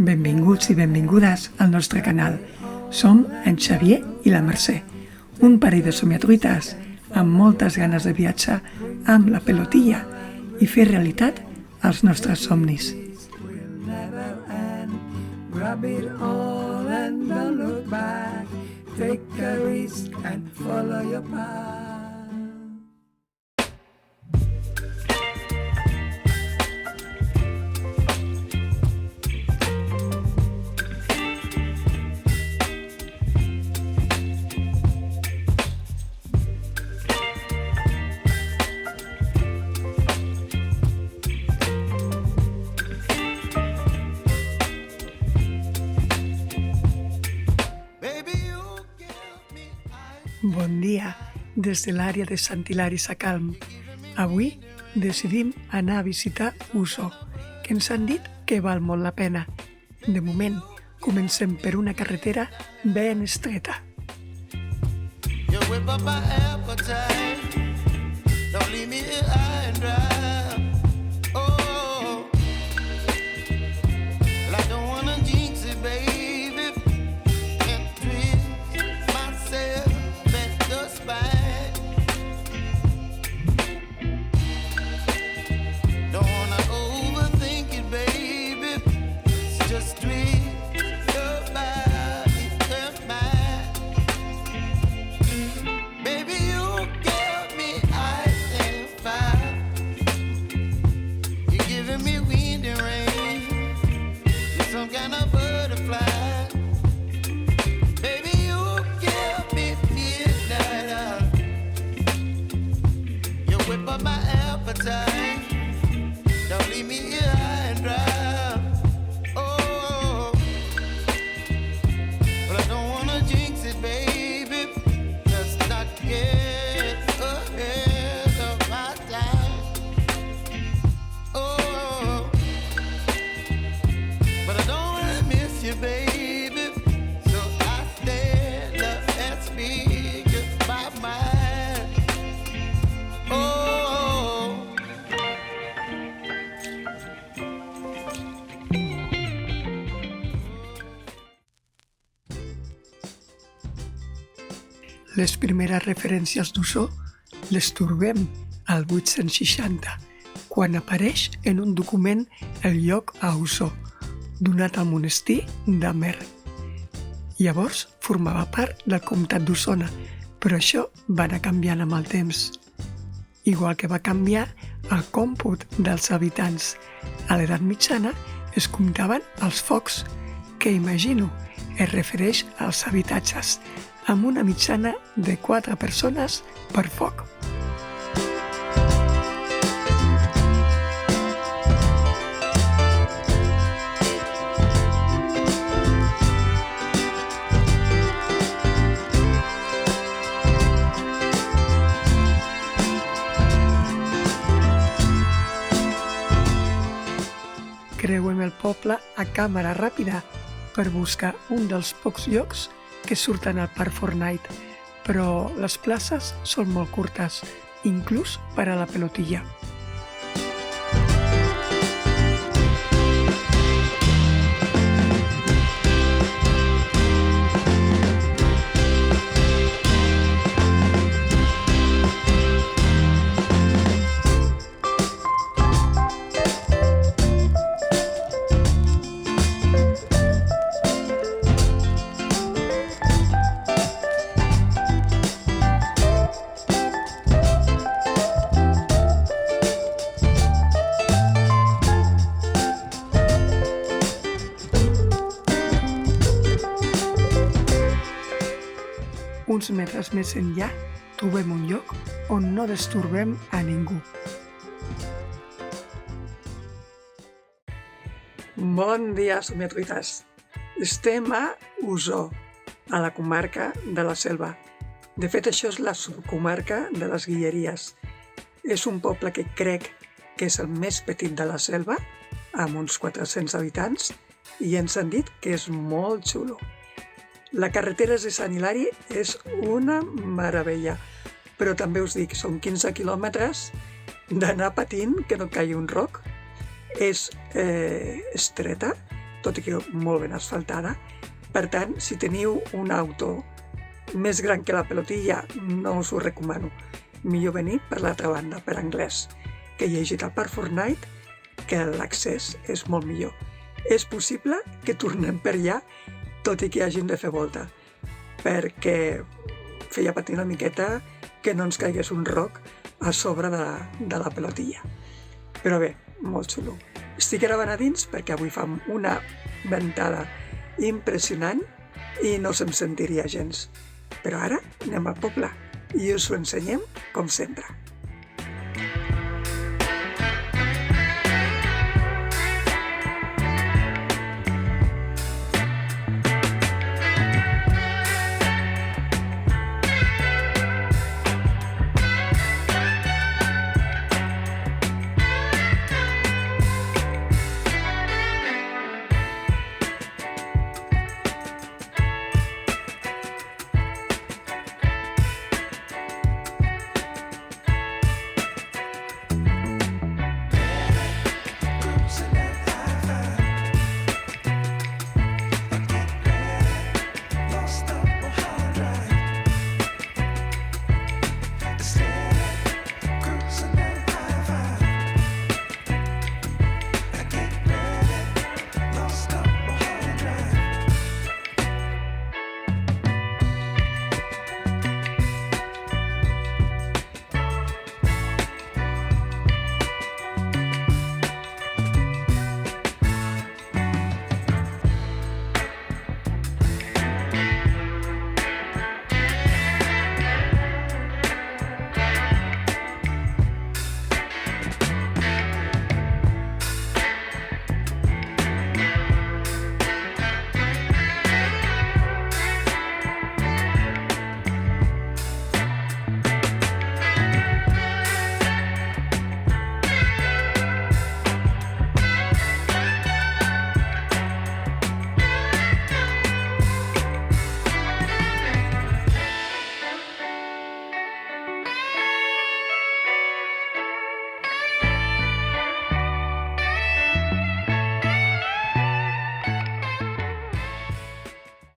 Benvinguts i benvingudes al nostre canal. Som en Xavier i la Mercè, un parell de somiatruites amb moltes ganes de viatjar amb la pelotilla i fer realitat els nostres somnis. Grab it all and don't look back. Take a risk and follow your path. Bon dia des de l'àrea de Sant Hilari Sacalm. Avui decidim anar a visitar Uso, que ens han dit que val molt la pena. De moment, comencem per una carretera ben estreta. Les primeres referències d'Uso les trobem al 860, quan apareix en un document el lloc a Uso, donat al monestir d'Amer. Llavors formava part del comtat d'Osona, però això va anar canviant amb el temps. Igual que va canviar el còmput dels habitants. A l'edat mitjana es comptaven els focs, que imagino es refereix als habitatges, amb una mitjana de 4 persones per foc. Creuem el poble a càmera ràpida per buscar un dels pocs llocs que surten al Parc Fortnite, però les places són molt curtes, inclús per a la pelotilla. Uns metres més enllà trobem un lloc on no disturbem a ningú. Bon dia, somiatruites! Estem a Uso, a la comarca de la Selva. De fet, això és la subcomarca de les Guilleries. És un poble que crec que és el més petit de la Selva, amb uns 400 habitants, i ens han dit que és molt xulo. La carretera de Sant Hilari és una meravella, però també us dic, són 15 quilòmetres d'anar patint que no caigui un roc. És estreta, tot i que molt ben asfaltada. Per tant, si teniu un auto més gran que la Pelotilla, no us ho recomano. Millor venir per l'altra banda, per Anglès, que he llegit al Parc Fortnite que l'accés és molt millor. És possible que tornem per allà, tot i que hàgim de fer volta, perquè feia patir una miqueta que no ens caigués un roc a sobre de la Pelotilla. Però bé, molt xulo. Estic gravant a dins perquè avui fa una ventada impressionant i no se'm sentiria gens. Però ara anem al poble i us ho ensenyem com sempre.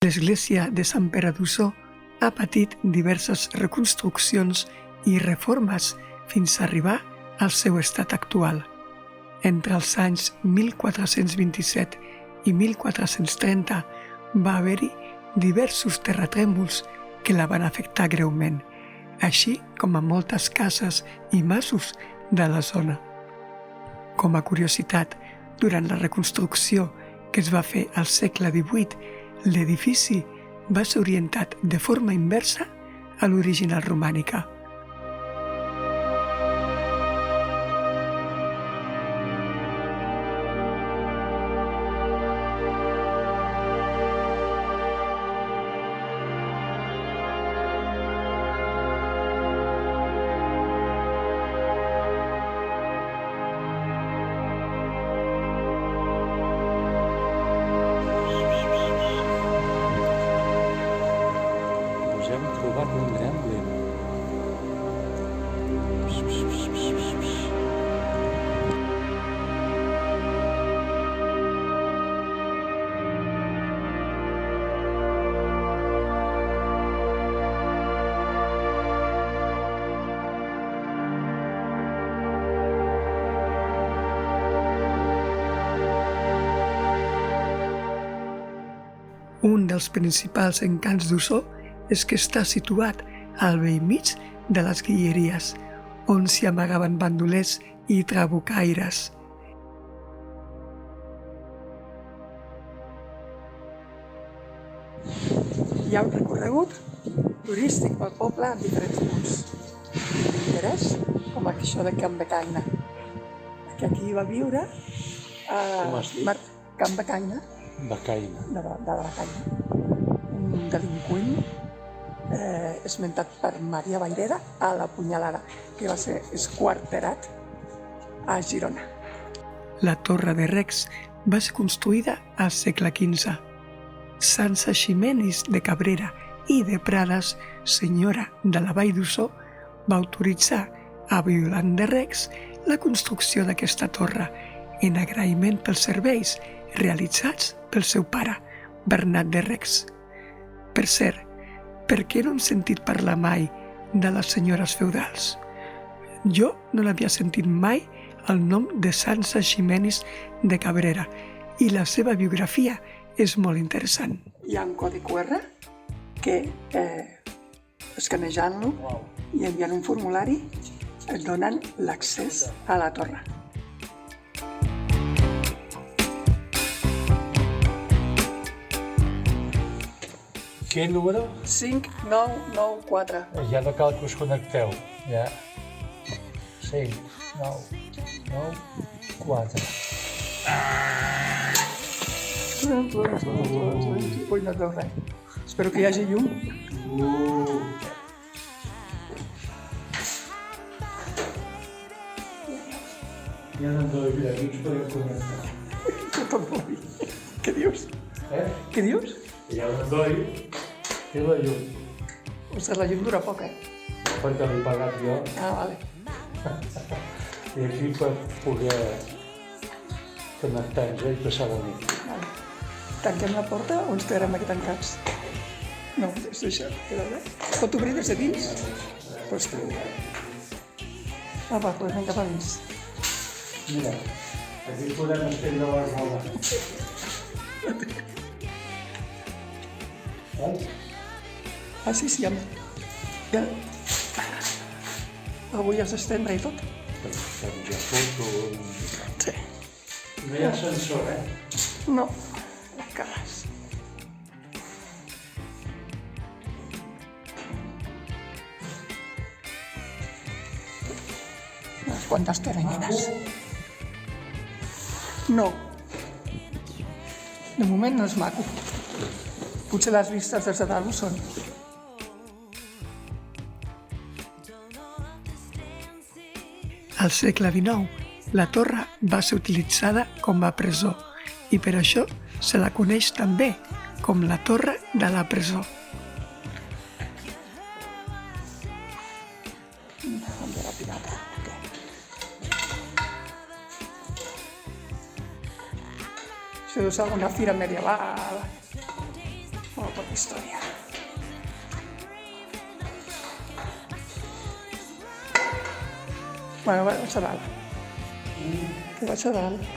L'església de Sant Pere d'Ossó ha patit diverses reconstruccions i reformes fins a arribar al seu estat actual. Entre els anys 1427 i 1430 va haver-hi diversos terratrèmols que la van afectar greument, així com a moltes cases i masos de la zona. Com a curiositat, durant la reconstrucció que es va fer al segle XVIII, l'edifici va ser orientat de forma inversa a l'original romànica. Hem trobat un gremlin. Un dels principals encants d'Ossó és que està situat al bell mig de les Guilleries, on s'hi amagaven bandolers i trabucaires. Hi ha un recorregut turístic pel poble en diferents punts d'interès, com això de Can Becaina, que aquí va viure Can Becaina, de Becaina, un delinqüent esmentat per Maria Vayreda a la Punyalada, que va ser esquarterat a Girona. La Torre de Recs va ser construïda al segle XV. Sança Ximenis de Cabrera i de Prades, senyora de la Vall d'Ossó, va autoritzar a Violant de Recs la construcció d'aquesta torre en agraïment pels serveis realitzats pel seu pare, Bernat de Rex. Per cert, per què no hem sentit parlar mai de les senyores feudals? Jo no l'havia sentit mai el nom de Sança Ximenis de Cabrera i la seva biografia és molt interessant. Hi ha un codi QR que escanejant-lo i enviant un formulari et donen l'accés a la torre. Quin número? 5994. Ja no cal que us connecteu. Ja. 5, 9, 9, 4. Ui, no et veu res. Espero que hi hagi llum. Ja no em doy vida, aquí us podeu connectar. Tot el mòbil. Què dius? Què dius? Ja no em doy i la llum. Ostres, la llum dura poc, Perquè l'he pagat jo. Vale. I aquí per poder connectar-nos i passar la nit. Vale. Tanquem la porta o ens quedarem aquí tancats? No, és això, queda bé. Pot obrir des de dins? Pues tu. Va, doncs anem cap a dins. Mira, aquí podem estendre la roba. Sí, ja. Avui ja s'estendre i tot. Ja foto. Sí. No hi ha ascensor, No, cares. Unes quantes teranyines. No. De moment no és maco. Potser les vistes des de dalt ho són. Al segle XIX, la torre va ser utilitzada com a presó i per això se la coneix també com la Torre de la Presó. Això deu ser alguna fira medieval o per història. Bueno, vaig a dalt. Que vaig a dalt.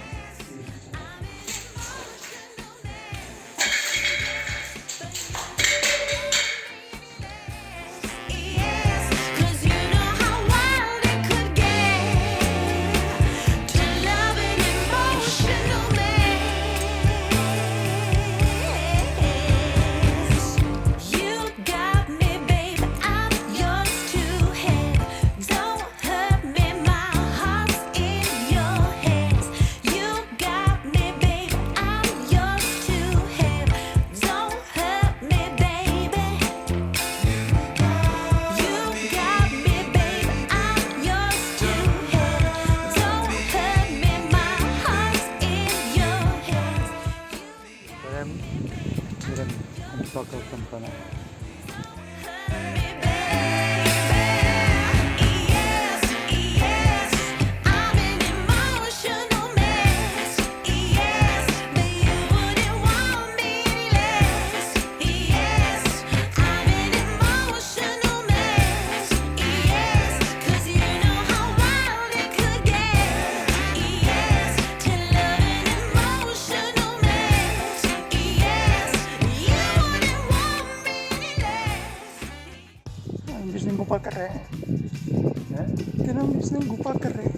Mirem com toca el campanar. No hem vist ningú pel carrer. Que no hem vist ningú pel carrer.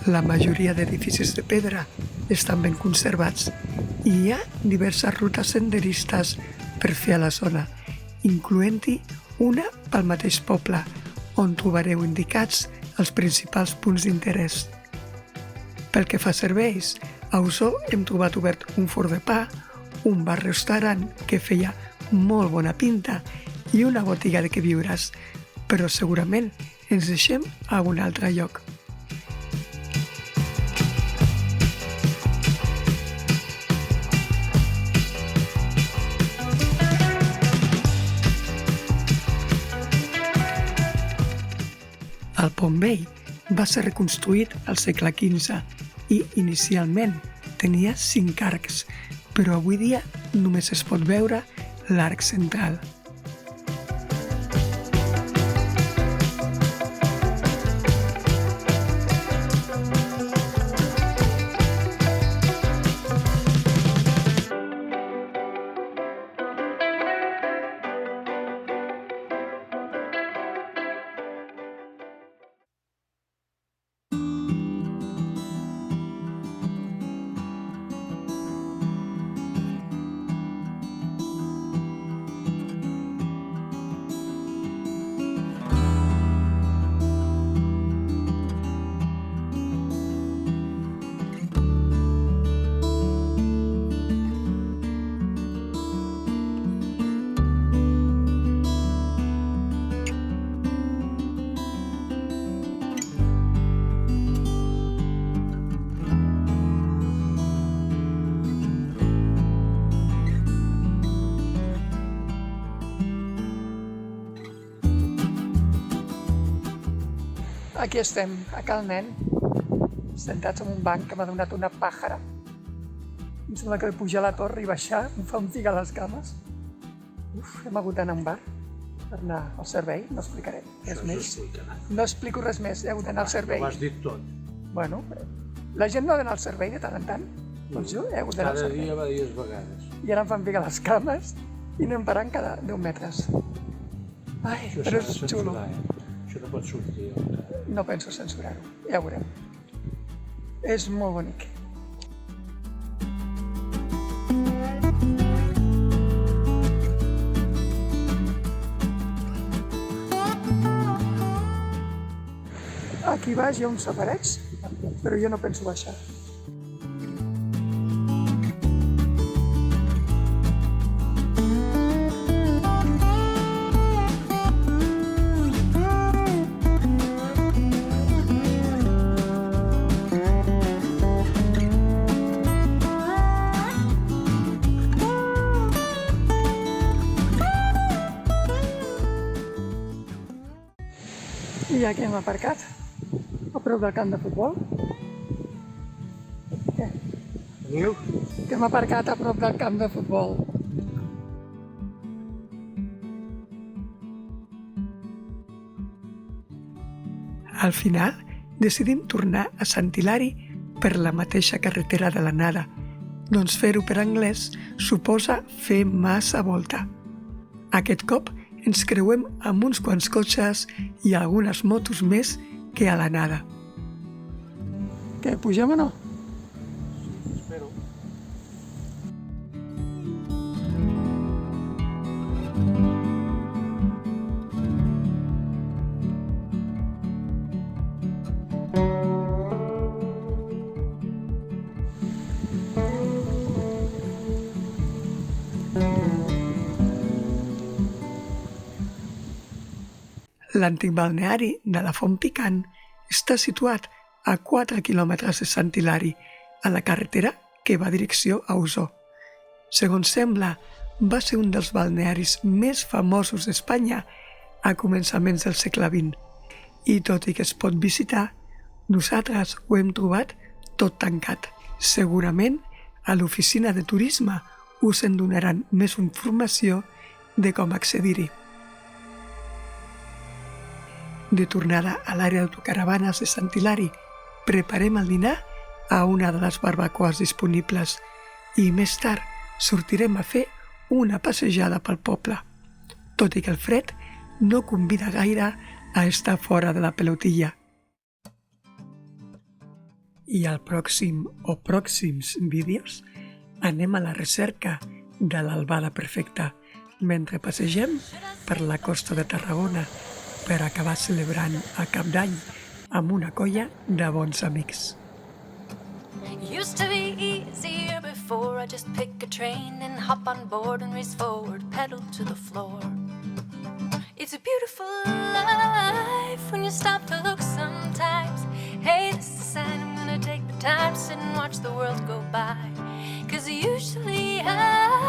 La majoria d'edificis de pedra estan ben conservats i hi ha diverses rutes senderistes per fer a la zona, incloent-hi una pel mateix poble, on trobareu indicats els principals punts d'interès. Pel que fa a serveis, a Osor hem trobat obert un forn de pa, un bar-restaurant que feia molt bona pinta i una botiga de queviures, però segurament ens deixem a un altre lloc. El Pont Vell va ser reconstruït al segle XV i inicialment tenia 5 arcs, però avui dia només es pot veure l'arc central. Aquí estem, a Cal Nen, sentats en un banc que m'ha donat una pàjara. Em sembla que pujar a la torre i baixar em fa un tic a les cames. Hem hagut d'anar a un bar per anar al servei, no explicaré res més. No explico res més, he hagut d'anar al servei. Ho has dit tot. Bueno, la gent no ha d'anar al servei de tant en tant, doncs jo he hagut d'anar al servei. Cada dia va dies vegades. I ara em fan picar les cames i anem parant cada 10 metres. Ai, però és xulo. Això no pot sortir. No penso censurar-ho, ja ho veurem. És molt bonic. Aquí baix hi ha uns safarets, però jo no penso baixar. I aquí hem aparcat, a prop del camp de futbol. Què? Veniu? Que hem aparcat a prop del camp de futbol. Al final, decidim tornar a Sant Hilari per la mateixa carretera de l'anada, doncs fer-ho per anglès suposa fer massa volta. Aquest cop ens creuem amb uns quants cotxes i algunes motos més que a l'anada. Què, pugem o no? Espero. L'antic balneari de la Font Picant està situat a 4 quilòmetres de Sant Hilari, a la carretera que va direcció a Osor. Segons sembla, va ser un dels balnearis més famosos d'Espanya a començaments del segle XX. I tot i que es pot visitar, nosaltres ho hem trobat tot tancat. Segurament a l'oficina de turisme us en donaran més informació de com accedir-hi. De tornada a l'àrea d'autocaravanes de Sant Hilari, preparem el dinar a una de les barbacoes disponibles i més tard sortirem a fer una passejada pel poble, tot i que el fred no convida gaire a estar fora de la pelotilla. I al pròxim o pròxims vídeos anem a la recerca de l'albada perfecta mentre passegem per la costa de Tarragona per acabar celebrant el Cap d'Any amb una colla de bons amics. Used to be easier before. I just pick a train and hop on board and race forward, pedal to the floor. It's a beautiful life when you stop to look sometimes. Hey, this is a sign I'm gonna take the time, sit and watch the world go by. 'Cause usually I